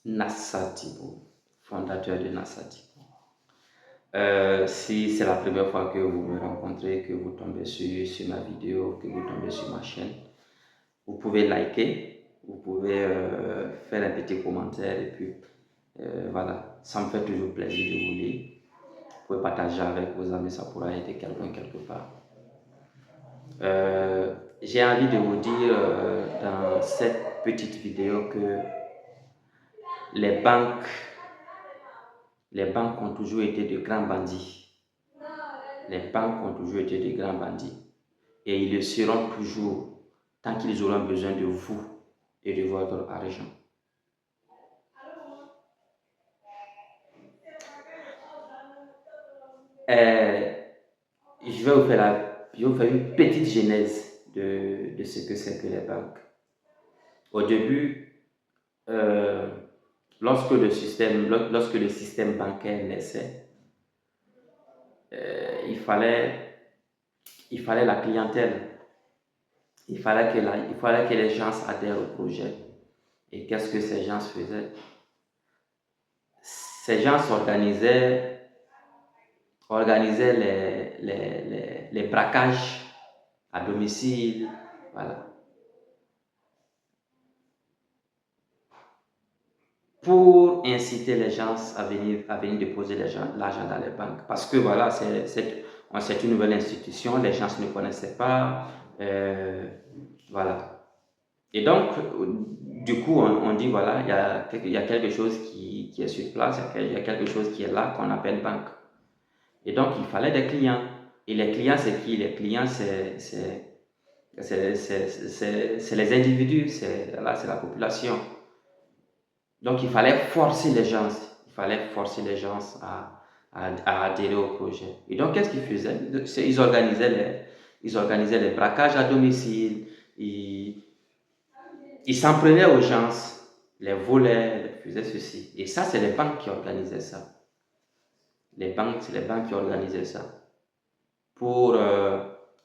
Nassatibo, fondateur de Nassatibo. Si c'est la première fois que vous me rencontrez, que vous tombez sur ma vidéo, que vous tombez sur ma chaîne, vous pouvez liker, vous pouvez faire un petit commentaire et puis voilà, ça me fait toujours plaisir de vous lire. Vous pouvez partager avec vos amis, ça pourra aider quelqu'un quelque part. J'ai envie de vous dire dans cette petite vidéo que les banques ont toujours été de grands bandits. Les banques ont toujours été de grands bandits. Et ils le seront toujours tant qu'ils auront besoin de vous et de votre argent. Je vais vous faire une petite genèse de ce que c'est que les banques. Au début, lorsque le système bancaire naissait, il fallait la clientèle. Il fallait que les gens adhèrent au projet. Et qu'est-ce que ces gens faisaient? Ces gens organisaient les braquages à domicile, voilà, pour inciter les gens à venir déposer l'argent dans les banques. Parce que voilà, c'est une nouvelle institution, les gens ne connaissaient pas, voilà. Et donc, du coup, on dit voilà, il y a quelque chose qui est sur place, il y a quelque chose qui est là qu'on appelle banque. Et donc, il fallait des clients. Et les clients, c'est qui? Les clients, c'est les individus, c'est la population. Donc, il fallait forcer les gens. À adhérer au projet. Et donc, qu'est-ce qu'ils faisaient? Ils organisaient les braquages à domicile. Ils s'en prenaient aux gens, les volaient, les faisaient ceci. Et ça, c'est les banques qui organisaient ça. C'est les banques qui organisaient ça. Pour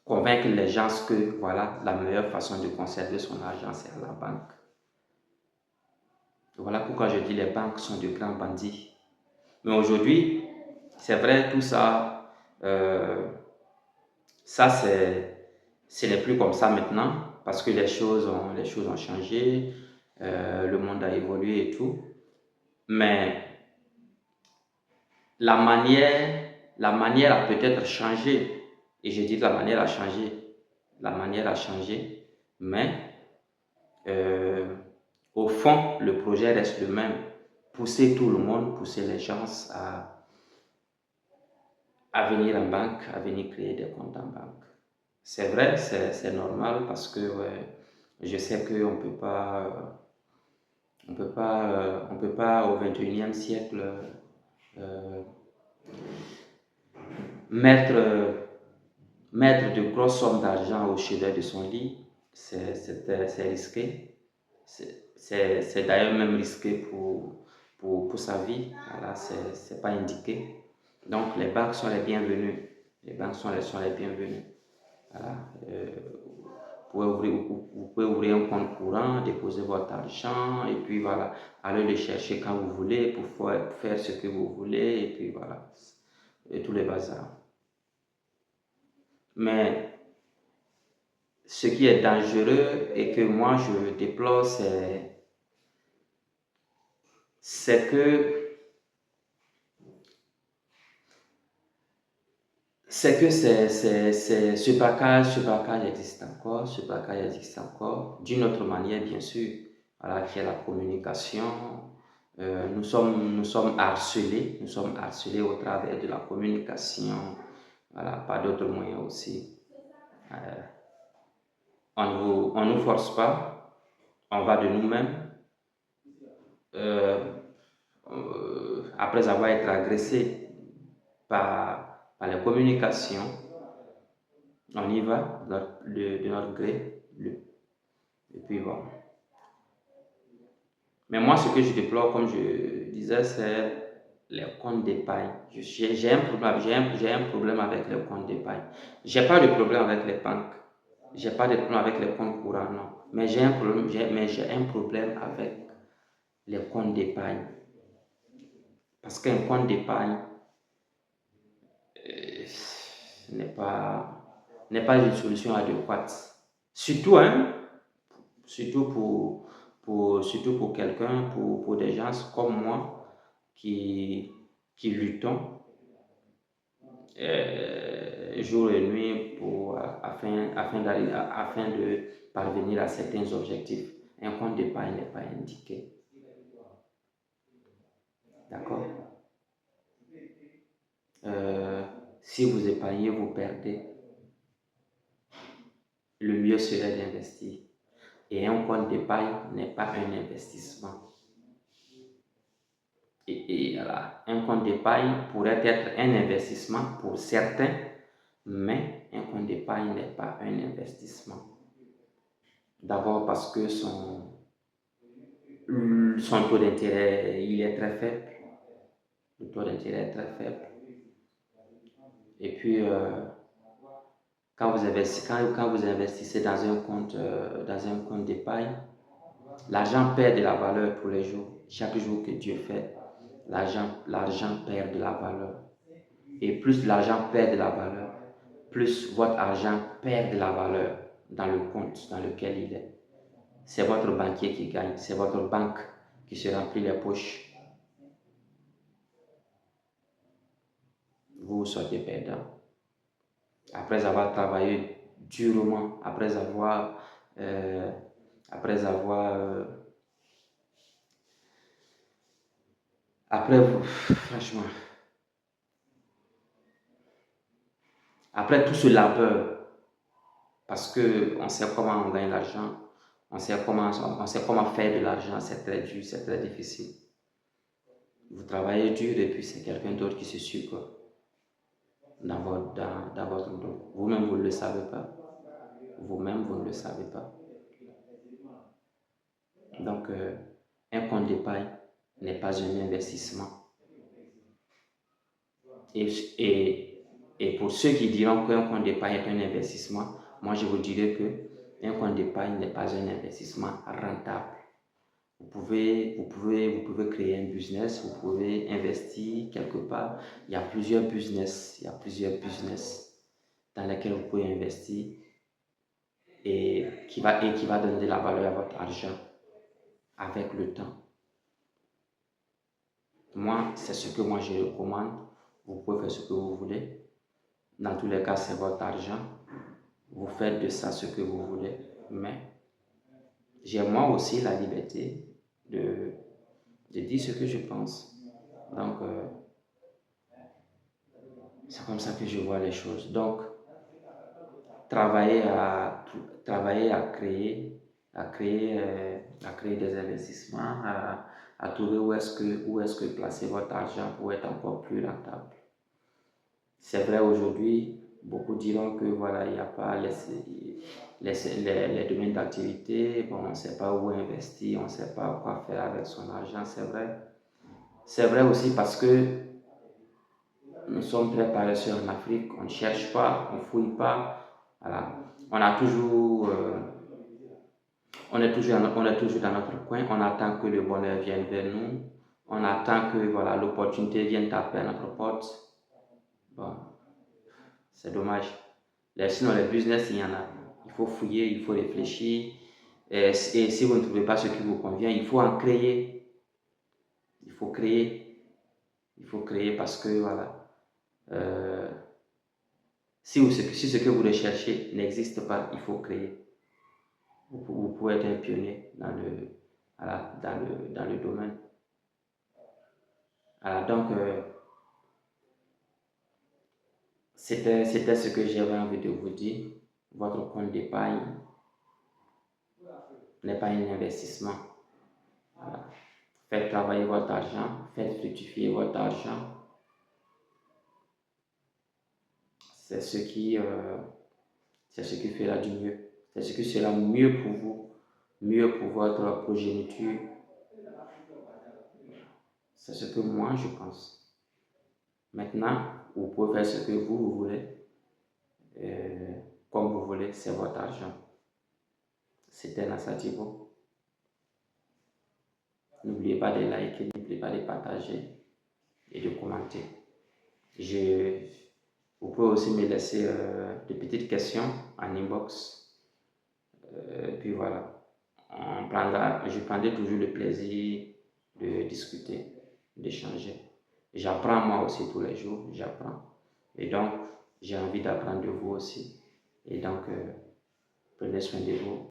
convaincre les gens que voilà, la meilleure façon de conserver son argent, c'est à la banque. Voilà pourquoi je dis les banques sont de grands bandits. Mais aujourd'hui, c'est vrai, tout ça, ce n'est plus comme ça maintenant, parce que les choses ont changé, le monde a évolué et tout. Mais la manière a peut-être changé. Et je dis que la manière a changé. La manière a changé, mais au fond, le projet reste le même. Pousser tout le monde, pousser les gens à venir en banque, à venir créer des comptes en banque. C'est vrai, c'est normal parce que je sais qu'on on peut pas au 21e siècle mettre de grosses sommes d'argent au chevet de son lit. C'est risqué. C'est d'ailleurs même risqué pour sa vie. Voilà, c'est pas indiqué. Donc les banques sont les bienvenues. Les banques sont les bienvenues. Voilà. Vous pouvez ouvrir un compte courant, déposer votre argent et puis voilà, aller le chercher quand vous voulez pour faire ce que vous voulez et puis voilà, et tous les bazars. Mais ce qui est dangereux et que moi je déplore, c'est que ce braquage existe encore, d'une autre manière bien sûr, voilà, qui est la communication. Nous sommes harcelés au travers de la communication, voilà, pas d'autres moyens aussi. On nous force pas, on va de nous-mêmes. Après avoir été agressé par les communications, on y va de notre gré. Et puis bon. Mais moi, ce que je déplore, comme je disais, c'est les comptes d'épargne. J'ai un problème avec les comptes d'épargne. J'ai pas de problème avec les banques. J'ai pas de problème avec les comptes courants, non. Mais j'ai un problème avec les comptes d'épargne. Parce qu'un compte d'épargne n'est pas une solution adéquate. Surtout, surtout pour quelqu'un, pour des gens comme moi qui luttons jour et nuit afin de parvenir à certains objectifs. Un compte d'épargne n'est pas indiqué. D'accord? Si vous épargnez, vous perdez. Le mieux serait d'investir. Et un compte d'épargne n'est pas un investissement. Et voilà, un compte d'épargne pourrait être un investissement pour certains, mais un compte d'épargne n'est pas un investissement. D'abord parce que son taux d'intérêt, il est très faible. Le taux d'intérêt est très faible. Et puis, quand vous investissez dans un compte d'épargne, l'argent perd de la valeur tous les jours. Chaque jour que Dieu fait, l'argent perd de la valeur. Et plus l'argent perd de la valeur, plus votre argent perd de la valeur dans le compte dans lequel il est. C'est votre banquier qui gagne, c'est votre banque qui se remplit les poches. Vous sortez perdant. Après avoir travaillé durement, après avoir franchement, après tout ce labeur, parce que on sait comment on gagne l'argent, on sait comment faire de l'argent, c'est très dur, c'est très difficile. Vous travaillez dur et puis c'est quelqu'un d'autre qui se sucre dans votre dos. Vous-même, vous ne le savez pas. Vous-même, vous ne le savez pas. Donc, un compte d'épargne n'est pas un investissement. Et pour ceux qui diront qu'un compte d'épargne est un investissement, moi je vous dirais que un compte d'épargne n'est pas un investissement rentable. Vous pouvez créer un business, vous pouvez investir quelque part. Il y a plusieurs business dans lesquels vous pouvez investir et qui va donner de la valeur à votre argent avec le temps. Moi, c'est ce que je recommande. Vous pouvez faire ce que vous voulez. Dans tous les cas, c'est votre argent. Vous faites de ça ce que vous voulez. Mais j'ai moi aussi la liberté de dire ce que je pense. Donc, c'est comme ça que je vois les choses. Donc, travailler à créer des investissements, à trouver où est-ce que placer votre argent pour être encore plus rentable. C'est vrai, aujourd'hui, beaucoup diront que voilà, il n'y a pas les domaines d'activité, bon, on ne sait pas où investir, on ne sait pas quoi faire avec son argent, c'est vrai. C'est vrai aussi parce que nous sommes très paresseux en Afrique, on ne cherche pas, on ne fouille pas. Voilà. On est toujours dans notre coin, on attend que le bonheur vienne vers nous, on attend que voilà, l'opportunité vienne taper à notre porte. Bon, c'est dommage. Sinon, les business, il y en a. Il faut fouiller, il faut réfléchir. Et si vous ne trouvez pas ce qui vous convient, il faut en créer. Il faut créer. Il faut créer parce que, voilà, si ce que vous recherchez n'existe pas, il faut créer. Vous pouvez être un pionnier dans le domaine. Voilà, donc, c'était ce que j'avais envie de vous dire. Votre compte d'épargne n'est pas un investissement. Voilà. Faites travailler votre argent, faites fructifier votre argent. C'est ce qui fera du mieux. C'est ce qui sera mieux pour vous, mieux pour votre progéniture. C'est ce que moi je pense. Maintenant, vous pouvez faire ce que vous voulez, comme vous voulez, c'est votre argent. C'était Nassativo. N'oubliez pas de liker, n'oubliez pas de partager et de commenter. Vous pouvez aussi me laisser des petites questions en inbox. Puis voilà, je prendrai toujours le plaisir de discuter, d'échanger. J'apprends moi aussi tous les jours, j'apprends. Et donc, j'ai envie d'apprendre de vous aussi. Et donc, prenez soin de vous.